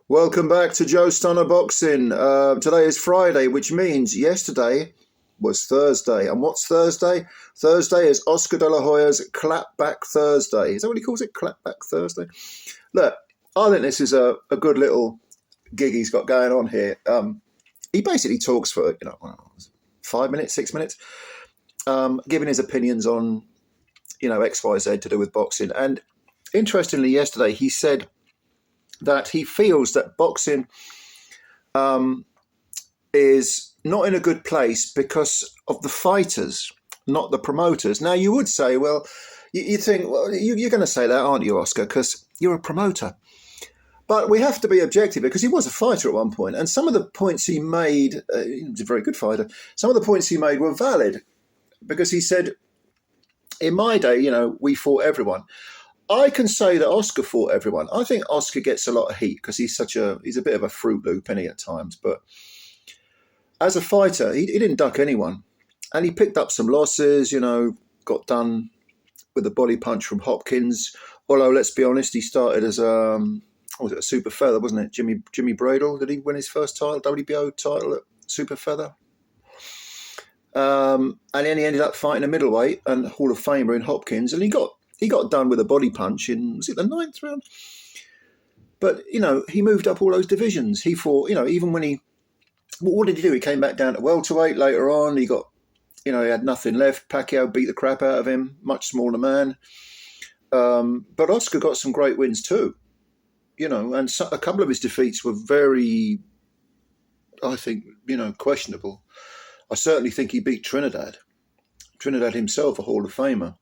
Welcome back to Joe Stunner Boxing. Today is Friday, which means yesterday was Thursday. And what's Thursday? Thursday is Oscar De La Hoya's Clapback Thursday. Is that what he calls it? Clapback Thursday? Look, I think this is a good little gig he's got going on here. He basically talks for 5 minutes, 6 minutes, giving his opinions on XYZ to do with boxing. And interestingly, yesterday he said that he feels that boxing is not in a good place because of the fighters, not the promoters. Now, you would say, well, you think, well, you're going to say that, aren't you, Oscar? Because you're a promoter. But we have to be objective because he was a fighter at one point, and some of the points he made, he was a very good fighter, some of the points he made were valid because he said, in my day, we fought everyone. I can say that Oscar fought everyone. I think Oscar gets a lot of heat because he's a bit of a Fruit Loop, isn't he, at times. But as a fighter, he didn't duck anyone. And he picked up some losses, got done with a body punch from Hopkins. Although, let's be honest, he started as a super feather, wasn't it? Jimmy Bradle, did he win his first title, WBO title at super feather? And then he ended up fighting a middleweight and Hall of Famer in Hopkins. And he got done with a body punch in, was it the 9th round? But, he moved up all those divisions. He fought, even when what did he do? He came back down to welterweight later on. He got, he had nothing left. Pacquiao beat the crap out of him, much smaller man. But Oscar got some great wins too, and a couple of his defeats were very, I think, questionable. I certainly think he beat Trinidad himself, a Hall of Famer.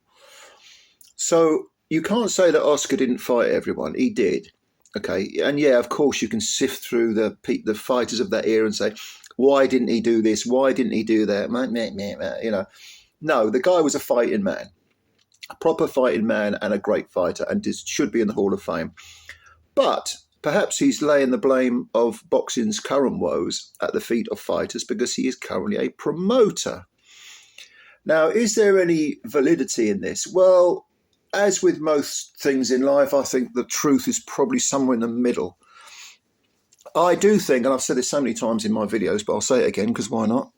So you can't say that Oscar didn't fight everyone. He did. Okay. And yeah, of course, you can sift through the fighters of that era and say, why didn't he do this? Why didn't he do that? No, the guy was a fighting man, a proper fighting man and a great fighter, and should be in the Hall of Fame. But perhaps he's laying the blame of boxing's current woes at the feet of fighters because he is currently a promoter. Now, is there any validity in this? Well, as with most things in life, I think the truth is probably somewhere in the middle. I do think, and I've said this so many times in my videos, but I'll say it again because why not?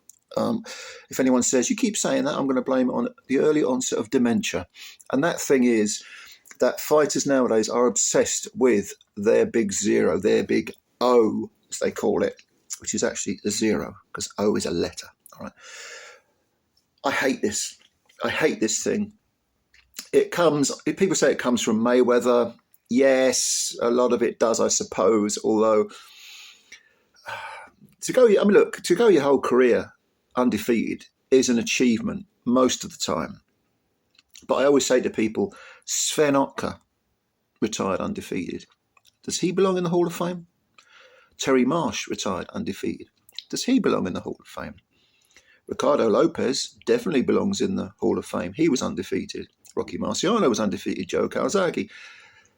If anyone says, you keep saying that, I'm going to blame it on the early onset of dementia. And that thing is that fighters nowadays are obsessed with their big zero, their big O, as they call it, which is actually a zero because O is a letter. All right. I hate this. I hate this thing. People say it comes from Mayweather. Yes, a lot of it does, I suppose. Although to go your whole career undefeated is an achievement most of the time. But I always say to people, Sven Otka retired undefeated. Does he belong in the Hall of Fame? Terry Marsh retired undefeated. Does he belong in the Hall of Fame? Ricardo Lopez definitely belongs in the Hall of Fame. He was undefeated. Rocky Marciano was undefeated. Joe Kawasaki.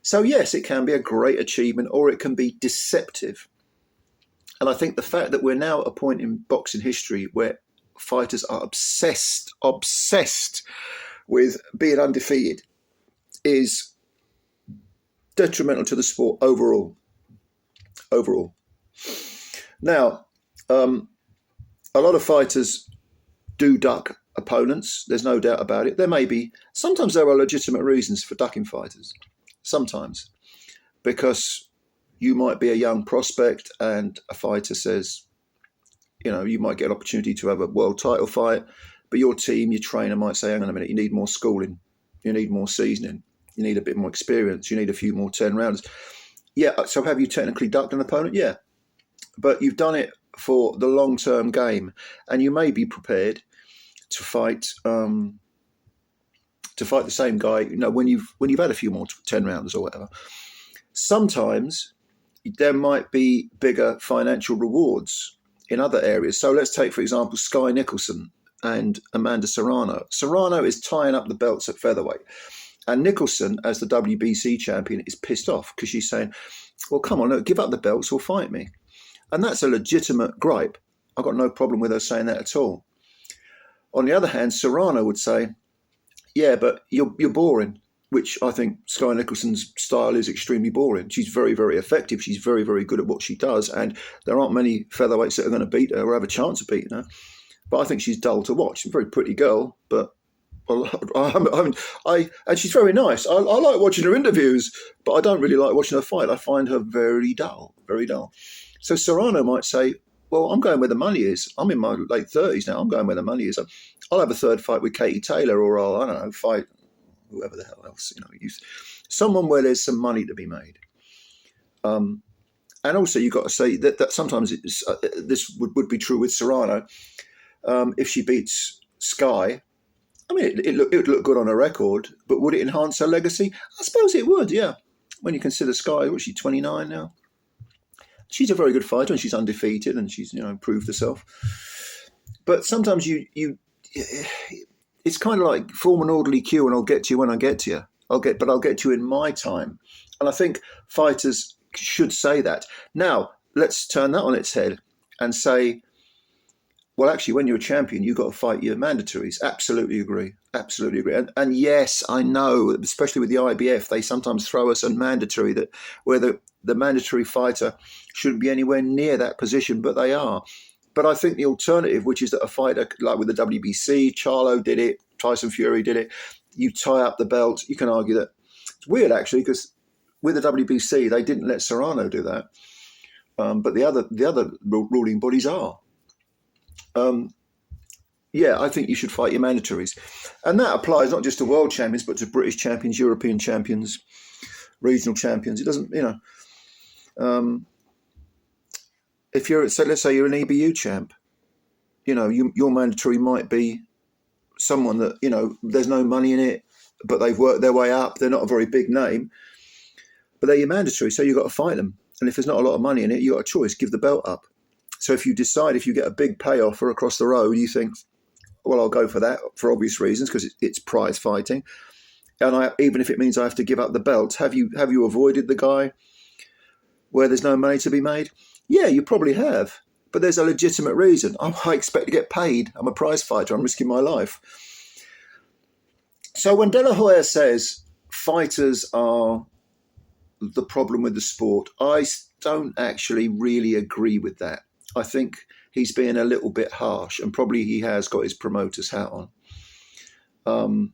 So yes, it can be a great achievement or it can be deceptive. And I think the fact that we're now at a point in boxing history where fighters are obsessed with being undefeated is detrimental to the sport overall. Now, a lot of fighters do duck opponents. There's no doubt about it. Sometimes there are legitimate reasons for ducking fighters. Sometimes. Because you might be a young prospect and a fighter says, you might get an opportunity to have a world title fight, but your trainer might say, hang on a minute, you need more schooling. You need more seasoning. You need a bit more experience. You need a few more 10 rounders. Yeah, so have you technically ducked an opponent? Yeah. But you've done it for the long-term game, and you may be prepared to fight the same guy, when you've had a few more 10 rounders or whatever. Sometimes there might be bigger financial rewards in other areas. So let's take, for example, Sky Nicholson and Amanda Serrano. Serrano is tying up the belts at featherweight. And Nicholson, as the WBC champion, is pissed off because she's saying, well, come on, look, give up the belts or fight me. And that's a legitimate gripe. I've got no problem with her saying that at all. On the other hand, Serrano would say, yeah, but you're boring. which I think Sky Nicholson's style is extremely boring. She's very, very effective. She's very, very good at what she does. And there aren't many featherweights that are going to beat her or have a chance of beating her. But I think she's dull to watch. She's a very pretty girl, but and she's very nice. I like watching her interviews, but I don't really like watching her fight. I find her very dull, very dull. So Serrano might say, well, I'm going where the money is. I'm in my late 30s now. I'm going where the money is. I'll have a third fight with Katie Taylor, or I'll, I don't know, fight whoever the hell else, someone where there's some money to be made. And also, you've got to say that sometimes this would be true with Serrano. If she beats Sky, I mean, it would look good on her record, but would it enhance her legacy? I suppose it would, yeah. When you consider Sky, what's she, 29 now? She's a very good fighter and she's undefeated and she's, proved herself. But sometimes it's kind of like form an orderly queue and I'll get to you when I get to you. I'll get to you in my time. And I think fighters should say that. Now, let's turn that on its head and say, well, actually, when you're a champion, you've got to fight your mandatories. Absolutely agree. Absolutely agree. And yes, I know, especially with the IBF, they sometimes throw us a mandatory where the mandatory fighter shouldn't be anywhere near that position, but they are. But I think the alternative, which is that a fighter like with the WBC, Charlo did it, Tyson Fury did it, you tie up the belt. You can argue that. It's weird, actually, because with the WBC, they didn't let Serrano do that. But the other ruling bodies are. I think you should fight your mandatories. And that applies not just to world champions, but to British champions, European champions, regional champions. It doesn't, if you're, so let's say you're an EBU champ, your mandatory might be someone that, there's no money in it, but they've worked their way up. They're not a very big name, but they're your mandatory. So you've got to fight them. And if there's not a lot of money in it, you've got a choice, give the belt up. So if you decide, if you get a big payoff or across the road, you think, well, I'll go for that for obvious reasons because it's prize fighting. And even if it means I have to give up the belt, have you avoided the guy where there's no money to be made? Yeah, you probably have. But there's a legitimate reason. I expect to get paid. I'm a prize fighter. I'm risking my life. So when De La Hoya says fighters are the problem with the sport, I don't actually really agree with that. I think he's being a little bit harsh, and probably he has got his promoter's hat on.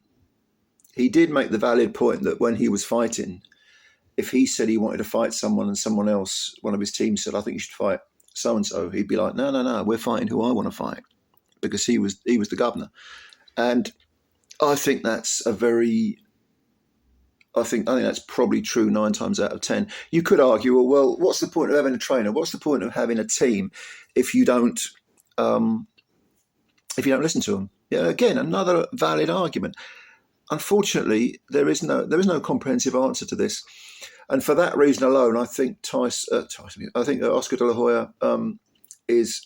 He did make the valid point that when he was fighting, if he said he wanted to fight someone and someone else, one of his team said, I think you should fight so-and-so, he'd be like, no, we're fighting who I want to fight, because he was the governor. And I think that's I think that's probably true 9 times out of 10. You could argue, well, what's the point of having a trainer? What's the point of having a team if you don't listen to them? Yeah, again, another valid argument. Unfortunately, there is no comprehensive answer to this, and for that reason alone, I think I think Oscar De La Hoya is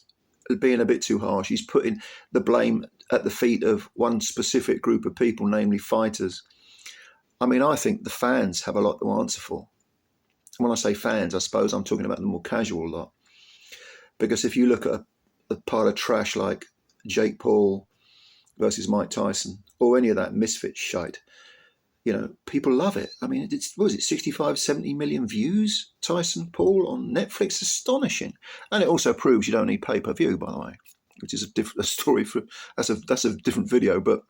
being a bit too harsh. He's putting the blame at the feet of one specific group of people, namely fighters. I mean, I think the fans have a lot to answer for. And when I say fans, I suppose I'm talking about the more casual lot. Because if you look at a pile of trash like Jake Paul versus Mike Tyson, or any of that misfit shite, people love it. I mean, what was it, 65, 70 million views, Tyson Paul on Netflix? Astonishing. And it also proves you don't need pay-per-view, by the way, which is a story that's a different video, but,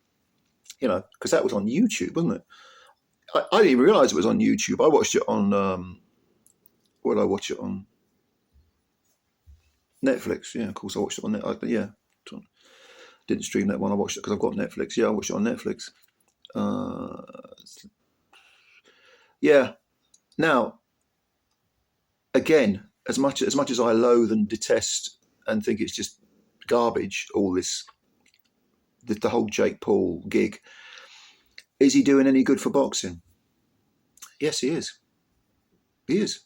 because that was on YouTube, wasn't it? I didn't even realise it was on YouTube. I watched it on, where did I watch it on? Netflix. Yeah, of course I watched it on Netflix. Didn't stream that one. I watched it because I've got Netflix. Yeah, I watched it on Netflix. Now, again, as much as I loathe and detest and think it's just garbage, all this, the whole Jake Paul gig, is he doing any good for boxing? Yes, he is. He is.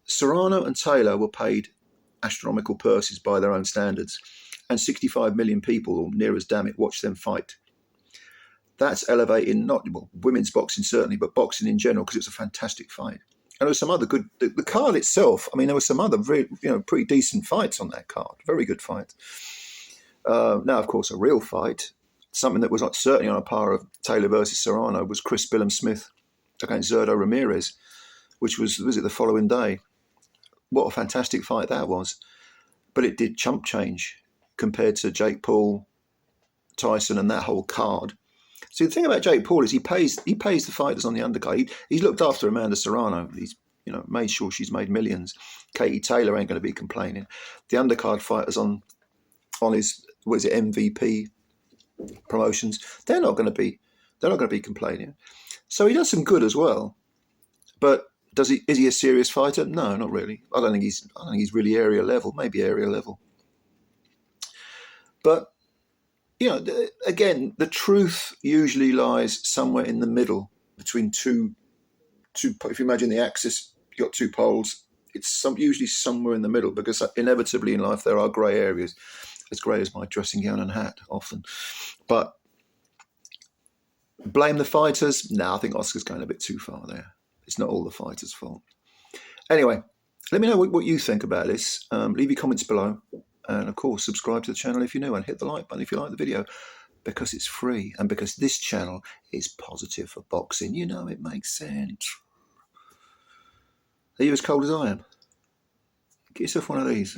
Serrano and Taylor were paid astronomical purses by their own standards, and 65 million people, or near as damn it, watch them fight. That's elevating women's boxing certainly, but boxing in general, because it's a fantastic fight. And there was some other good. The card itself, I mean, there were some other pretty decent fights on that card. Very good fights. Now, of course, a real fight, something that was like certainly on a par of Taylor versus Serrano was Chris Billam-Smith against Zurdo Ramirez, which was it the following day. What a fantastic fight that was. But it did chump change compared to Jake Paul, Tyson, and that whole card. See, the thing about Jake Paul is he pays the fighters on the undercard. He's looked after Amanda Serrano. He's made sure she's made millions. Katie Taylor ain't going to be complaining. The undercard fighters on his MVP promotions, they're not going to be complaining. So he does some good as well. But is he a serious fighter? No, not really. I don't think he's really area level. Maybe area level. But again, the truth usually lies somewhere in the middle between two. If you imagine the axis, you've got two poles. It's usually somewhere in the middle, because inevitably in life there are grey areas, as grey as my dressing gown and hat often. But blame the fighters? No, I think Oscar's going a bit too far there. It's not all the fighters' fault. Anyway, let me know what you think about this. Leave your comments below. And, of course, subscribe to the channel if you're new, and hit the like button if you like the video, because it's free and because this channel is positive for boxing. It makes sense. Are you as cold as I am? Get yourself one of these.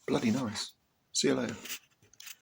Bloody nice. See you later.